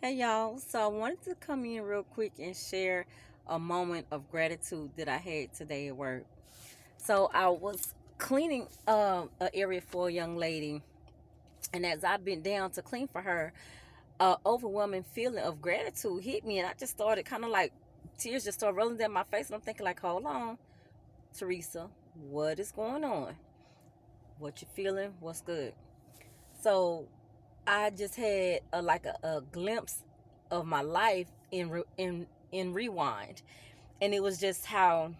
Hey y'all, so I wanted to come in real quick and share a moment of gratitude that I had today at work. So I was cleaning an area for a young lady, and as I bent down to clean for her, a overwhelming feeling of gratitude hit me, and I just started kind of like tears just started rolling down my face, and I'm thinking like, hold on, Teresa, what is going on? What you feeling? What's good? So I just had a glimpse of my life in rewind, and it was just how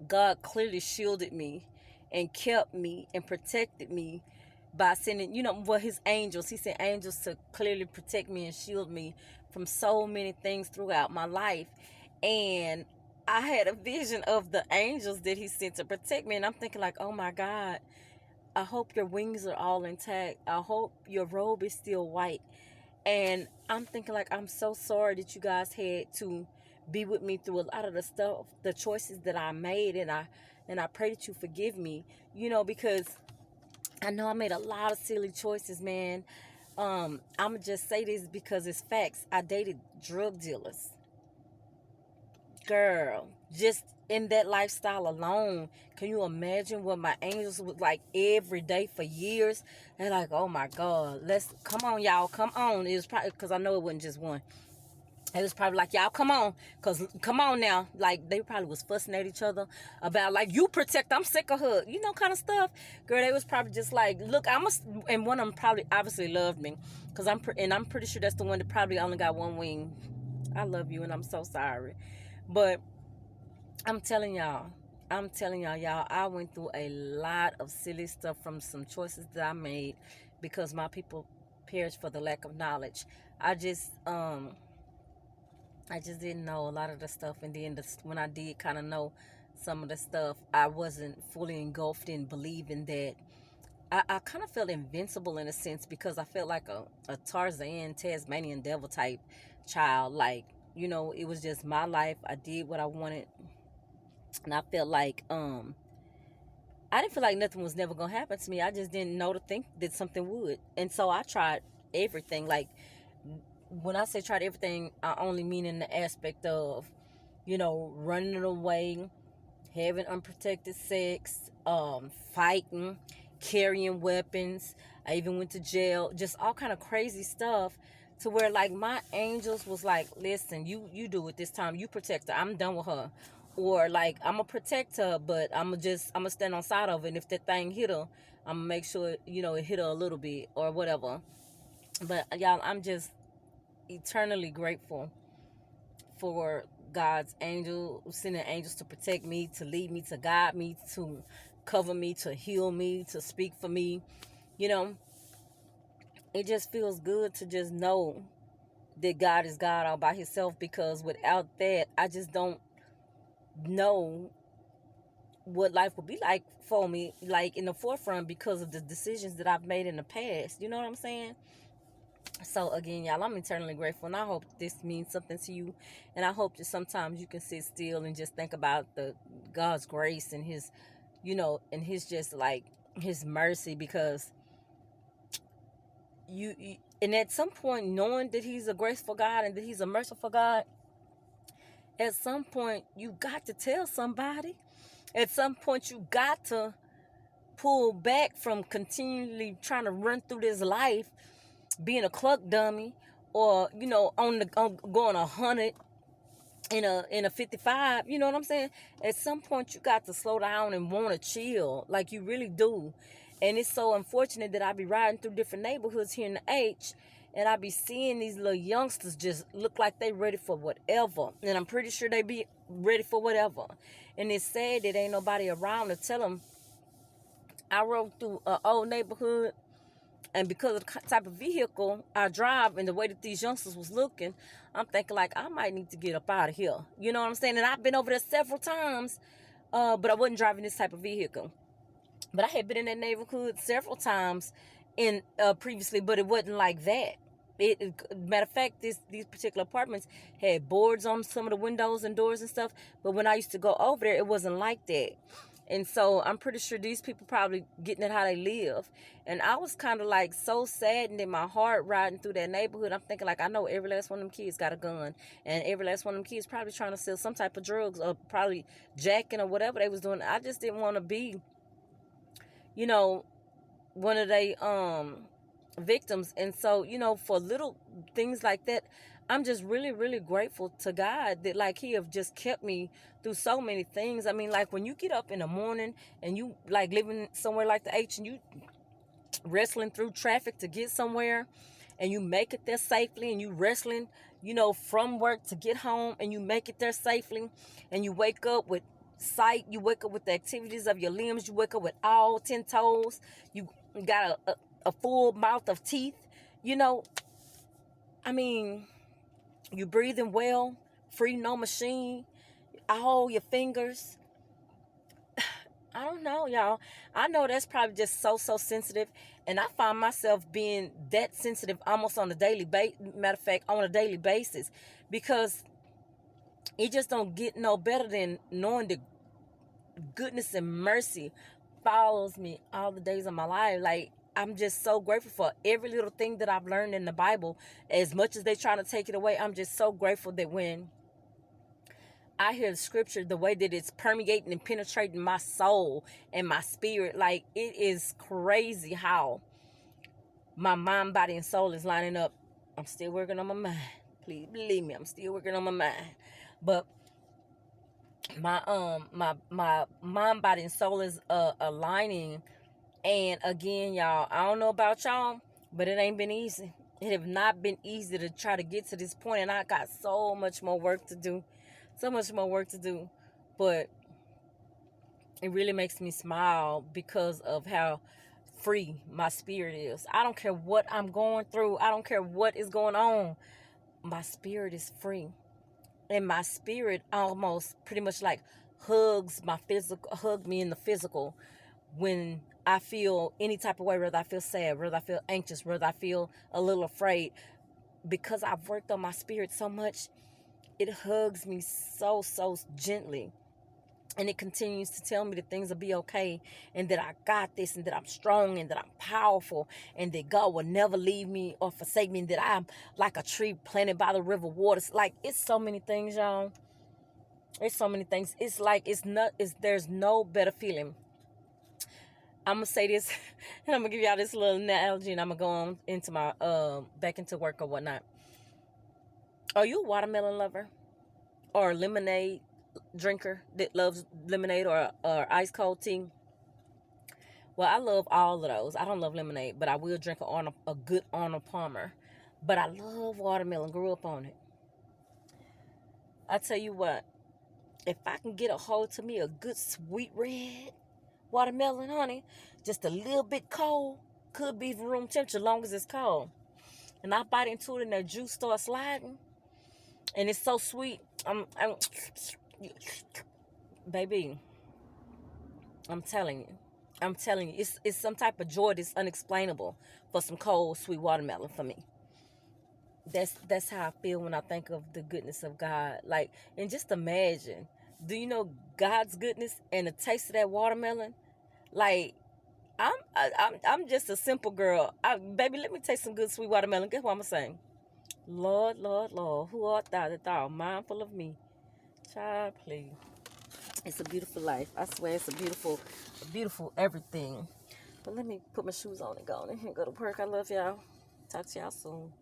God clearly shielded me and kept me and protected me by sending, his angels. He sent angels to clearly protect me and shield me from so many things throughout my life. And I had a vision of the angels that he sent to protect me, and I'm thinking like, oh my God, I hope your wings are all intact. I hope your robe is still white. And I'm thinking like, I'm so sorry that you guys had to be with me through a lot of the stuff, the choices that I made, and I pray that you forgive me, because I know I made a lot of silly choices, man. I'ma just say this because it's facts. I dated drug dealers. Girl, just in that lifestyle alone, can you imagine what my angels was like every day for years? They're like, oh my God, let's come on, y'all, come on. It was probably because I know it wasn't just one. It was probably like, y'all, come on, because come on now. Like, they probably was fussing at each other about, like, you protect, I'm sick of her, kind of stuff. Girl, they was probably just like, look, and one of them probably obviously loved me, because I'm pretty sure that's the one that probably only got one wing. I love you, and I'm so sorry. But I'm telling y'all, y'all, I went through a lot of silly stuff from some choices that I made because my people perished for the lack of knowledge. I just, I just didn't know a lot of the stuff, and then when I did kind of know some of the stuff, I wasn't fully engulfed in believing that. I kind of felt invincible in a sense because I felt like a Tarzan, Tasmanian devil type child. Like, it was just my life. I did what I wanted, and I felt like I didn't feel like nothing was never gonna happen to me. I just didn't know to think that something would, and so I tried everything. Like, when I say tried everything, I only mean in the aspect of, running away, having unprotected sex, fighting, carrying weapons. I even went to jail, just all kind of crazy stuff, to where like my angels was like, listen, you do it this time, you protect her, I'm done with her. Or like, I'm gonna protect her, but I'm gonna stand on side of it, and if that thing hit her, I'm gonna make sure it hit her a little bit or whatever. But y'all, I'm just eternally grateful for God's angel, sending angels to protect me, to lead me, to guide me, to cover me, to heal me, to speak for me. You know, it just feels good to just know that God is God all by himself, because without that, I just don't know what life would be like for me, like in the forefront, because of the decisions that I've made in the past. You know what I'm saying? So again, y'all, I'm eternally grateful, and I hope this means something to you. And I hope that sometimes you can sit still and just think about the God's grace and his, and his just like his mercy, because and at some point, knowing that he's a graceful God and that he's a merciful God, at some point you got to tell somebody. At some point you got to pull back from continually trying to run through this life being a cluck dummy, or on going 100 in a 55. You know what I'm saying? At some point you got to slow down and want to chill, like you really do. And it's so unfortunate that I be riding through different neighborhoods here in the H, and I be seeing these little youngsters just look like they ready for whatever, and I'm pretty sure they be ready for whatever. And it's sad that ain't nobody around to tell them. I rode through an old neighborhood, and because of the type of vehicle I drive and the way that these youngsters was looking, I'm thinking like, I might need to get up out of here. You know what I'm saying? And I've been over there several times, but I wasn't driving this type of vehicle. But I had been in that neighborhood several times in previously, but it wasn't like that. Matter of fact, these particular apartments had boards on some of the windows and doors and stuff. But when I used to go over there, it wasn't like that. And so I'm pretty sure these people probably getting it how they live. And I was kind of like so saddened in my heart riding through that neighborhood. I'm thinking like, I know every last one of them kids got a gun, and every last one of them kids probably trying to sell some type of drugs, or probably jacking or whatever they was doing. I just didn't want to be, you know, one of they victims. And so, for little things like that, I'm just really, really grateful to God that like he have just kept me through so many things. I mean, like when you get up in the morning and you like living somewhere like the H, and you wrestling through traffic to get somewhere, and you make it there safely, and you wrestling, from work to get home, and you make it there safely, and you wake up with sight, you wake up with the activities of your limbs, you wake up with all 10 toes, you got a full mouth of teeth, I mean, you breathing well, free, no machine, all your fingers. I don't know, y'all. I know that's probably just so sensitive, and I find myself being that sensitive almost on a daily matter of fact, on a daily basis, because it just don't get no better than knowing the goodness and mercy follows me all the days of my life. Like, I'm just so grateful for every little thing that I've learned in the Bible. As much as they trying to take it away, I'm just so grateful that when I hear the scripture, the way that it's permeating and penetrating my soul and my spirit, like, it is crazy how my mind, body, and soul is lining up. I'm still working on my mind. Please believe me, I'm still working on my mind. But my mind, body, and soul is aligning. And again, y'all, I don't know about y'all, but it ain't been easy. It have not been easy to try to get to this point, and I got so much more work to do. So much more work to do. But it really makes me smile because of how free my spirit is. I don't care what I'm going through. I don't care what is going on. My spirit is free. And my spirit almost pretty much like hug me in the physical when I feel any type of way, whether I feel sad, whether I feel anxious, whether I feel a little afraid. Because I've worked on my spirit so much, it hugs me so gently. And it continues to tell me that things will be okay, and that I got this, and that I'm strong, and that I'm powerful, and that God will never leave me or forsake me, and that I'm like a tree planted by the river waters. Like, it's so many things, y'all. It's so many things. It's like, there's no better feeling. I'm going to say this, and I'm going to give y'all this little analogy, and I'm going to go on into my, back into work or whatnot. Are you a watermelon lover? Or a lemonade drinker that loves lemonade or ice cold tea? Well, I love all of those. I don't love lemonade, but I will drink a good Arnold Palmer. But I love watermelon. Grew up on it. I tell you what, if I can get a hold to me a good sweet red watermelon, honey, just a little bit cold, could be room temperature as long as it's cold, and I bite into it and that juice starts sliding, and it's so sweet. Baby, I'm telling you. It's some type of joy that's unexplainable for some cold, sweet watermelon for me. That's how I feel when I think of the goodness of God. Like, and just imagine, do you know God's goodness and the taste of that watermelon? Like, I'm just a simple girl. Baby, let me taste some good sweet watermelon. Guess what I'm gonna say? Lord, Lord, Lord, who art thou that thou art mindful of me? Child, please. It's a beautiful life. I swear, it's a beautiful everything. But let me put my shoes on and go on and go to work. I love y'all. Talk to y'all soon.